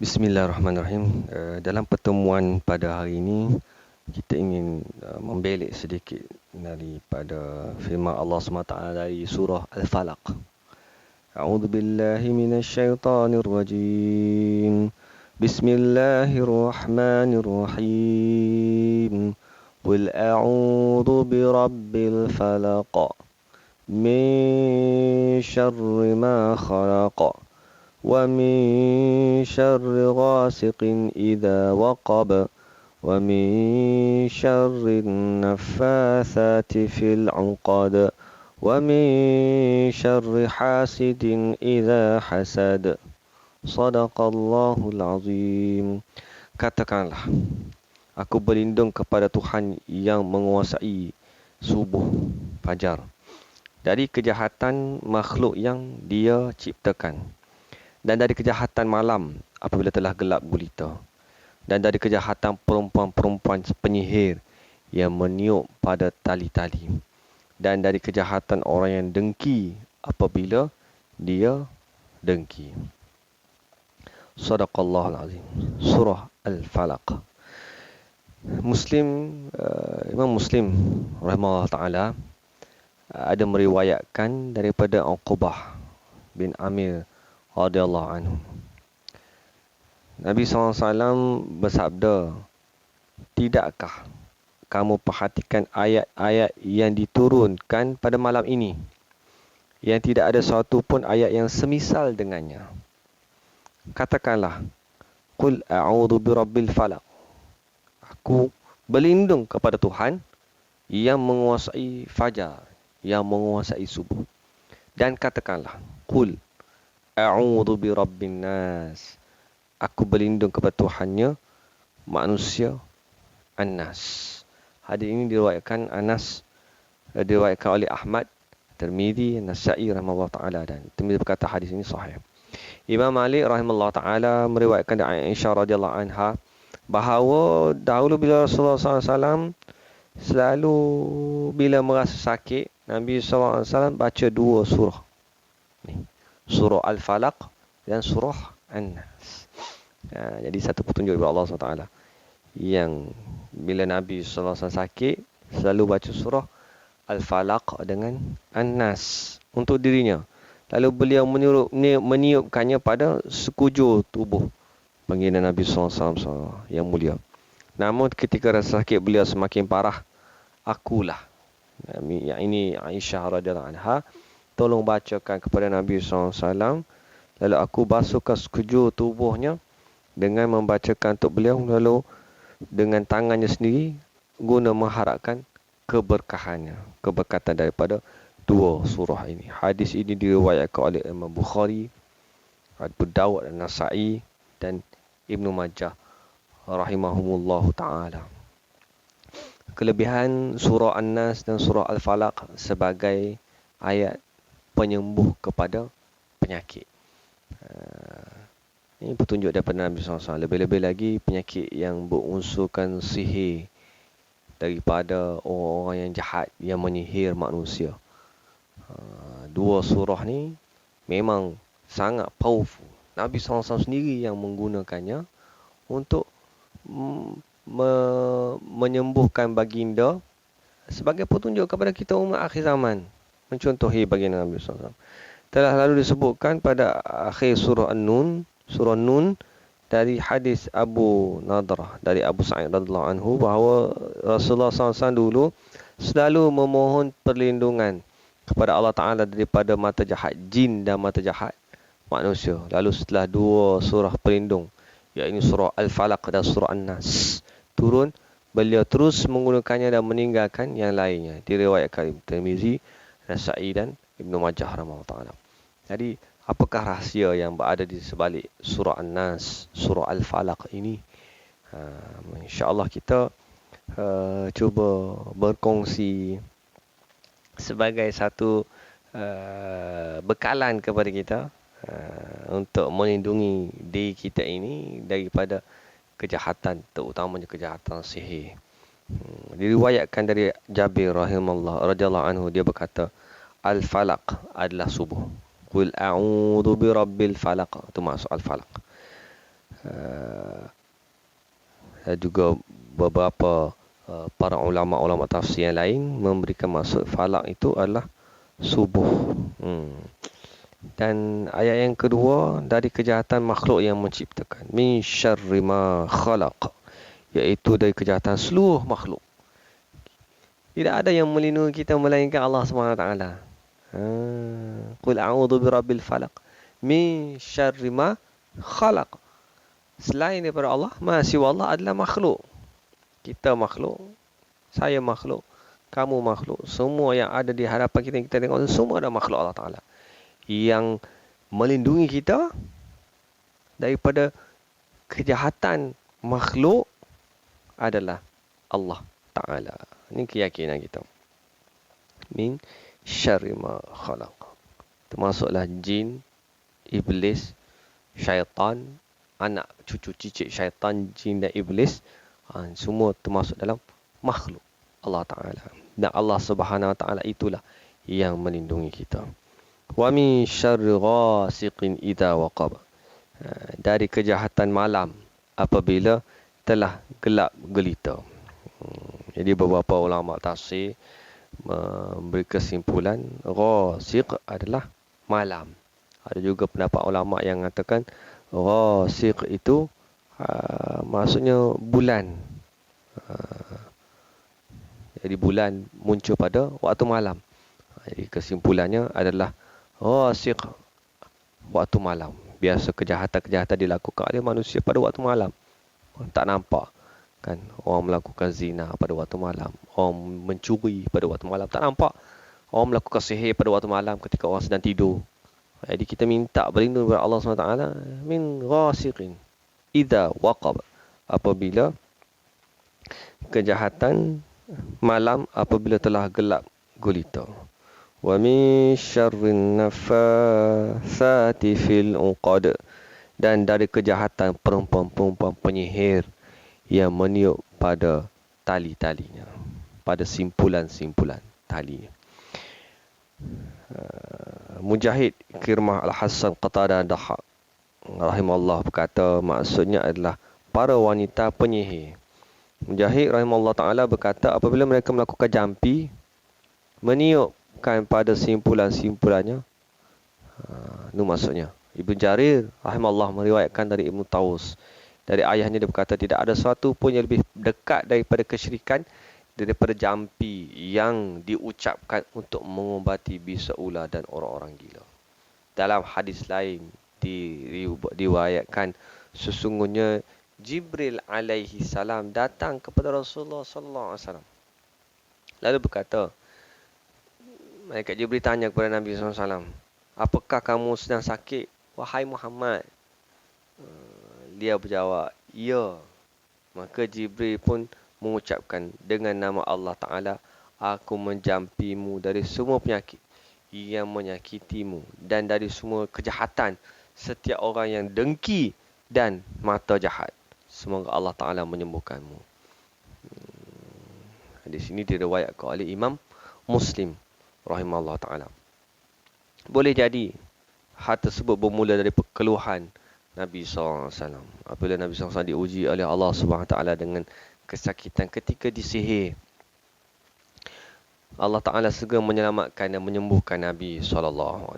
Bismillahirrahmanirrahim. Dalam pertemuan pada hari ini, kita ingin membelik sedikit daripada firman Allah SWT dari surah Al-Falaq. A'udzu billahi minasyaitonir rajim. Bismillahirrahmanirrahim. Qul a'udzu birabbil falaq. Min syarri ma khalaq. ومن شر غاسق إذا وقب ومن شر النفاثات في العقد ومن شر حاسد إذا حسد صدق الله العظيم. Katakanlah, aku berlindung kepada Tuhan yang menguasai subuh fajar dari kejahatan makhluk yang Dia ciptakan, dan dari kejahatan malam apabila telah gelap gulita, dan dari kejahatan perempuan-perempuan penyihir yang meniup pada tali-tali, dan dari kejahatan orang yang dengki apabila dia dengki. Sadaqallahul azim. Surah Al-Falaq. Imam Muslim rahimahullah ta'ala ada meriwayatkan daripada Uqbah bin Amir radhiyallahu anhu. Nabi SAW bersabda, tidakkah kamu perhatikan ayat-ayat yang diturunkan pada malam ini, yang tidak ada suatu pun ayat yang semisal dengannya? Katakanlah, Qul a'udzu birabbil falaq. Aku berlindung kepada Tuhan yang menguasai fajar, yang menguasai subuh. Dan katakanlah, Qul a'udzu birabbin nas. Aku berlindung kepada Tuhannya manusia, An-Nas. Hadis ini diriwayatkan oleh Ahmad, Tirmizi, Nasa'i rahimahullah taala, dan Tirmizi berkata hadis ini sahih. Imam Malik rahimahullah taala meriwayatkan dari Aisyah radhiyallahu anha bahawa dahulu bila Rasulullah SAW selalu bila merasa sakit, Nabi SAW baca dua surah ni, surah Al-Falaq dan surah An-Nas. Jadi satu petunjuk daripada Allah SWT, yang bila Nabi SAW sakit, selalu baca surah Al-Falaq dengan An-Nas untuk dirinya. Lalu beliau meniupkannya pada sekujur tubuh baginda Nabi SAW yang mulia. Namun ketika rasa sakit beliau semakin parah, akulah, yang ini Aisyah radhiyallahu anha, tolong bacakan kepada Nabi SAW. Lalu aku basuhkan sekujur tubuhnya dengan membacakan untuk beliau, lalu dengan tangannya sendiri guna mengharapkan keberkahannya, keberkatan daripada dua surah ini. Hadis ini diriwayatkan oleh Imam Bukhari, Abu Dawud dan Nasa'i dan Ibnu Majah rahimahumullahu ta'ala. Kelebihan surah An-Nas dan surah Al-Falaq sebagai ayat penyembuh kepada penyakit. Ini petunjuk daripada Nabi SAW. Lebih-lebih lagi penyakit yang berunsurkan sihir daripada orang-orang yang jahat yang menyihir manusia. Dua surah ni memang sangat powerful. Nabi SAW sendiri yang menggunakannya untuk menyembuhkan baginda sebagai petunjuk kepada kita umat akhir zaman, mencontohi baginda Nabi SAW. Telah lalu disebutkan pada akhir surah An-Nun, surah Nun, dari hadis Abu Nadrah dari Abu Sa'id radhiyallahu anhu bahawa Rasulullah SAW dulu selalu memohon perlindungan kepada Allah Ta'ala daripada mata jahat jin dan mata jahat manusia. Lalu setelah dua surah pelindung, iaitu surah Al-Falaq dan surah An-Nas turun, beliau terus menggunakannya dan meninggalkan yang lainnya. Diriwayatkan Ibnu Tirmizi, Nasa'i dan Ibnu Majah rahimahullah ta'ala. Jadi, apakah rahsia yang berada di sebalik surah An-Nas, surah Al-Falaq ini? InsyaAllah kita cuba berkongsi sebagai satu bekalan kepada kita untuk melindungi diri kita ini daripada kejahatan, terutamanya kejahatan sihir. Diriwayatkan dari Jabir radhiyallahu anhu, dia berkata, Al-Falaq adalah subuh. Qul a'udzu birabbil falaq. Itu maksud Al-Falaq. Dan juga beberapa para ulama-ulama tafsir yang lain memberikan maksud falak itu adalah subuh. Dan ayat yang kedua, dari kejahatan makhluk yang menciptakan. Min syarri ma khalaq. Iaitu dari kejahatan seluruh makhluk. Tidak ada yang melindungi kita melainkan Allah SWT. Qul a'udhu birabbil falaq. Min syarri ma khalaq. Selain daripada Allah, masih Allah adalah makhluk. Kita makhluk, saya makhluk, kamu makhluk. Semua yang ada di hadapan kita, yang kita tengok, semua ada makhluk Allah Ta'ala. Yang melindungi kita daripada kejahatan makhluk adalah Allah Ta'ala. Ini keyakinan kita. Min syarri ma khalaq. Termasuklah jin, iblis, syaitan, anak cucu cicit syaitan, jin dan iblis. Semua termasuk dalam makhluk Allah Ta'ala. Dan Allah Subhanahu Wa Ta'ala itulah yang melindungi kita. Wa min syarri ghasiqin idza waqab. Dari kejahatan malam apabila telah gelap gelita. Jadi beberapa ulama tafsir memberi kesimpulan ghasiq adalah malam. Ada juga pendapat ulama yang mengatakan ghasiq itu maksudnya bulan. Jadi bulan muncul pada waktu malam. Jadi kesimpulannya adalah ghasiq waktu malam. Biasa kejahatan-kejahatan dilakukan oleh manusia pada waktu malam. Tak nampak kan, orang melakukan zina pada waktu malam, orang mencuri pada waktu malam, tak nampak. Orang melakukan sihir pada waktu malam ketika orang sedang tidur. Jadi kita minta berlindung kepada Allah SWT min ghasiqin idza waqab. Apabila kejahatan malam apabila telah gelap gulita. Wa min syarrin naffatsati fil 'uqad. Dan dari kejahatan perempuan-perempuan penyihir yang meniup pada tali-talinya, pada simpulan-simpulan talinya. Mujahid, Kirmah, Al-Hasan, Qatadah, Dahak rahimahullah berkata maksudnya adalah para wanita penyihir. Mujahid rahimahullah ta'ala berkata apabila mereka melakukan jampi, meniupkan pada simpulan-simpulannya. Itu maksudnya. Ibn Jarir rahimahullah meriwayatkan dari Ibn Taus, dari ayahnya dia berkata tidak ada sesuatu pun yang lebih dekat daripada kesyirikan daripada jampi yang diucapkan untuk mengubati bisa ular dan orang-orang gila. Dalam hadis lain diriwayatkan sesungguhnya Jibril alaihi salam datang kepada Rasulullah sallallahu alaihi wasallam. Lalu berkata, malaikat Jibril tanya kepada Nabi sallallahu alaihi wasallam, apakah kamu sedang sakit wahai Muhammad? Dia berjawab, ya. Maka Jibril pun mengucapkan dengan nama Allah Ta'ala, aku menjampimu dari semua penyakit yang menyakitimu dan dari semua kejahatan setiap orang yang dengki dan mata jahat. Semoga Allah Ta'ala menyembuhkanmu. Di sini diriwayatkan oleh Imam Muslim rahimahullah Ta'ala. Boleh jadi hal tersebut bermula dari keluhan Nabi SAW. Apabila Nabi SAW diuji oleh Allah SWT dengan kesakitan ketika disihir, Allah Ta'ala segera menyelamatkan dan menyembuhkan Nabi SAW.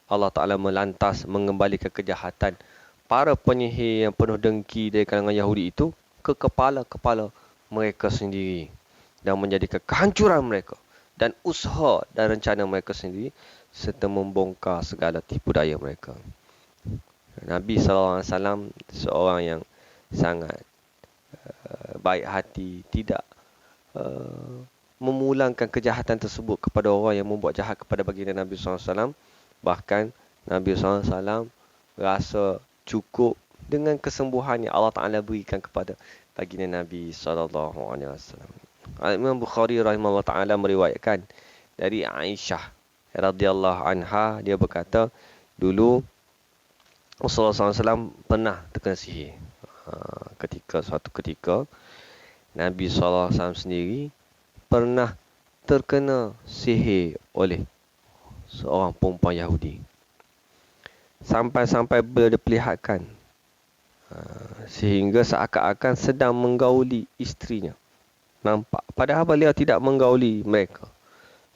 Allah Ta'ala melantas mengembalikan kejahatan para penyihir yang penuh dengki dari kalangan Yahudi itu ke kepala-kepala mereka sendiri dan menjadikan kehancuran mereka dan usaha dan rencana mereka sendiri serta membongkar segala tipu daya mereka. Nabi SAW seorang yang sangat baik hati, tidak memulangkan kejahatan tersebut kepada orang yang membuat jahat kepada baginda Nabi SAW. Bahkan Nabi SAW rasa cukup dengan kesembuhan yang Allah Ta'ala berikan kepada baginda Nabi SAW. Imam Bukhari rahimahullah ta'ala meriwayatkan dari Aisyah radhiyallahu anha, dia berkata dulu Rasulullah SAW pernah terkena sihir. Suatu ketika Nabi SAW sendiri pernah terkena sihir oleh seorang perempuan Yahudi. Sampai-sampai bila diperlihatkan Sehingga seakan-akan sedang menggauli isterinya. Nampak. Padahal beliau tidak menggauli mereka.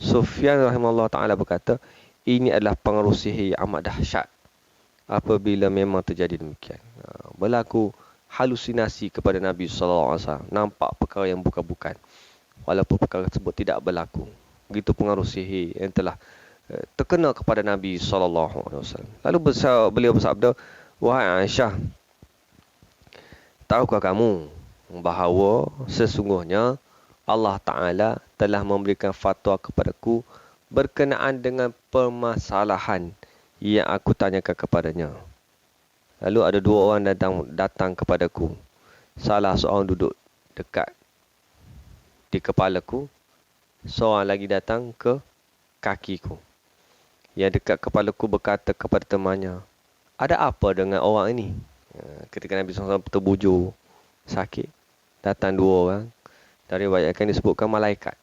Sufyan rahimahullah ta'ala berkata, ini adalah pengaruh sihir yang amat dahsyat apabila memang terjadi demikian. Berlaku halusinasi kepada Nabi SAW. Nampak perkara yang bukan-bukan. Walaupun perkara tersebut tidak berlaku. Begitu pengaruh sihir yang telah terkena kepada Nabi SAW. Lalu beliau bersabda, wahai Aisyah, tahukah kamu bahawa sesungguhnya Allah Ta'ala telah memberikan fatwa kepadaku berkenaan dengan permasalahan yang aku tanyakan kepadanya. Lalu ada dua orang datang kepadaku. Salah seorang duduk dekat di kepalaku, seorang lagi datang ke kakiku. Yang dekat kepalaku berkata kepada temannya, ada apa dengan orang ini? Ketika Nabi SAW terbujur, sakit, datang dua orang. Dari riwayatkan disebutkan malaikat.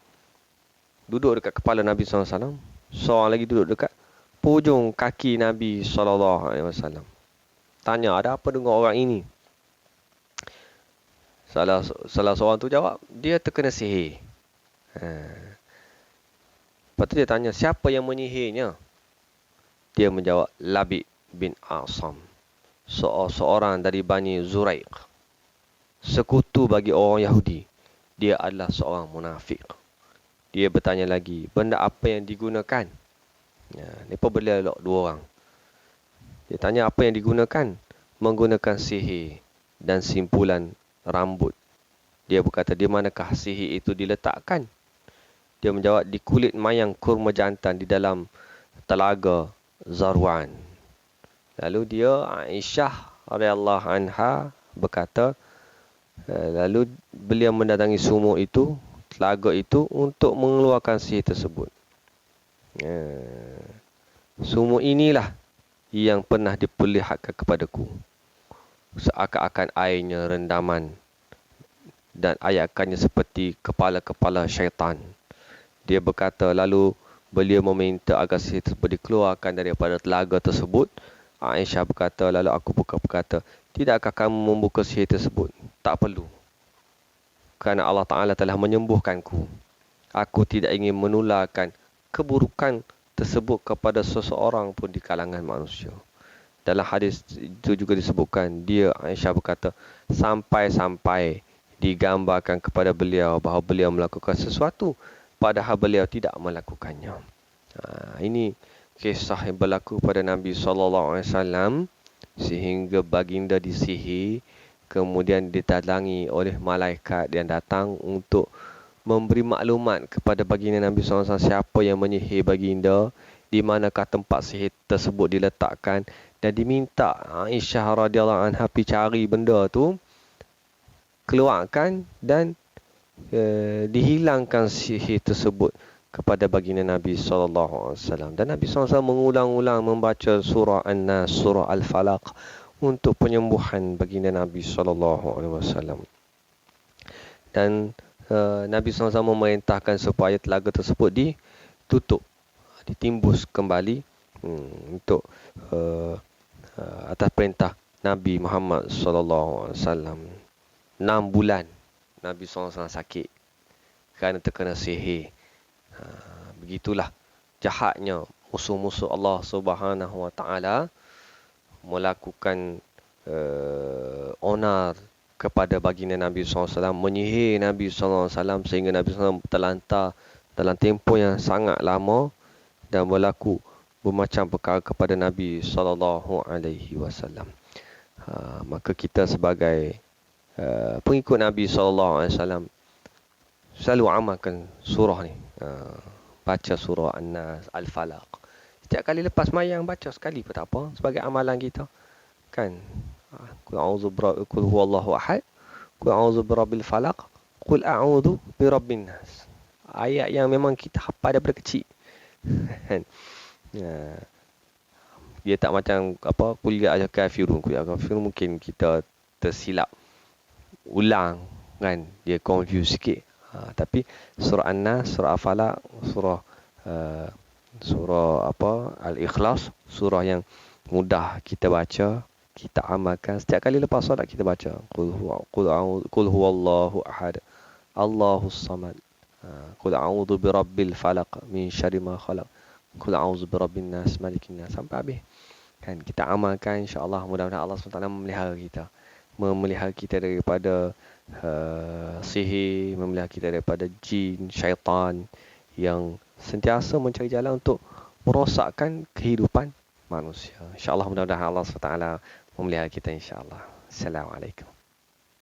Duduk dekat kepala Nabi SAW. Seorang lagi duduk dekat pujung kaki Nabi SAW. Tanya, ada apa dengan orang ini? Salah seorang tu jawab, dia terkena sihir. Lepas tu dia tanya, siapa yang menyihirnya? Dia menjawab, Labid bin Asam. Seorang dari Bani Zuraiq. Sekutu bagi orang Yahudi. Dia adalah seorang munafik. Dia bertanya lagi, benda apa yang digunakan? Mereka berdialog dua orang. Dia tanya apa yang digunakan? Menggunakan sihir dan simpulan rambut. Dia berkata, di manakah sihir itu diletakkan? Dia menjawab, di kulit mayang kurma jantan di dalam telaga Zarwan. Lalu dia, Aisyah radhiyallahu anha berkata, lalu beliau mendatangi sumur itu, telaga itu untuk mengeluarkan sihir tersebut. Sumur inilah yang pernah diperlihatkan kepadaku. Seakan-akan airnya rendaman dan ayakannya seperti kepala-kepala syaitan. Dia berkata, lalu beliau meminta agar sihir tersebut dikeluarkan daripada telaga tersebut. Aisyah berkata, lalu aku berkata, tidakkah kamu membuka sihir tersebut? Tak perlu. Kerana Allah Ta'ala telah menyembuhkanku. Aku tidak ingin menularkan keburukan tersebut kepada seseorang pun di kalangan manusia. Dalam hadis itu juga disebutkan, dia Aisyah berkata, sampai-sampai digambarkan kepada beliau bahawa beliau melakukan sesuatu padahal beliau tidak melakukannya. Ini kisah yang berlaku pada Nabi SAW sehingga baginda disihir, kemudian ditadangi oleh malaikat yang datang untuk memberi maklumat kepada baginda Nabi SAW siapa yang menyihir baginda, di manakah tempat sihir tersebut diletakkan, dan diminta Aisyah radhiyallahu anha pergi cari benda tu, keluarkan dan dihilangkan sihir tersebut kepada baginda Nabi SAW. Dan Nabi SAW mengulang-ulang membaca surah An-Nas, surah Al-Falaq untuk penyembuhan baginda Nabi SAW. Dan Nabi SAW memerintahkan supaya telaga tersebut ditutup, ditimbus kembali untuk atas perintah Nabi Muhammad SAW. 6 bulan Nabi SAW sakit kerana terkena sihir. Begitulah jahatnya musuh-musuh Allah Subhanahu Wa Taala melakukan onar kepada baginda Nabi SAW, menyihir Nabi SAW sehingga Nabi SAW terlantar dalam tempoh yang sangat lama dan berlaku bermacam perkara kepada Nabi SAW. Maka kita sebagai pengikut Nabi SAW selalu amalkan surah ni. Baca surah An-Nas, Al-Falaq. Setiap kali lepas mayang baca sekali pun tak apa, sebagai amalan kita. Kan? Qul a'udzu qul huwallahu ahad, qul a'udzu birabbil falaq, qul a'udzu birabbin nas. Ayat yang memang kita hafal daripada kecil. Dia tak macam apa qul ya ayyuhal kafirun. Qul ya ayyuhal kafirun mungkin kita tersilap ulang kan, dia confuse sikit. Tapi surah An-Nas, surah Al-Falaq, surah apa Al-Ikhlas, surah yang mudah kita baca, kita amalkan setiap kali lepas solat kita baca qul huwallahu ahad, Allahus samad, qul a'udzu birabbil falaq min syarri ma khalaq, qul a'udzu birabbin nas malikin nas, sampai habis. Kan kita amalkan, insya-Allah, mudah-mudahan Allah SWT memelihara kita daripada sihir, memelihara kita daripada jin, syaitan yang sentiasa mencari jalan untuk merosakkan kehidupan manusia. InsyaAllah mudah-mudahan Allah SWT memelihara kita, insyaAllah. Assalamualaikum.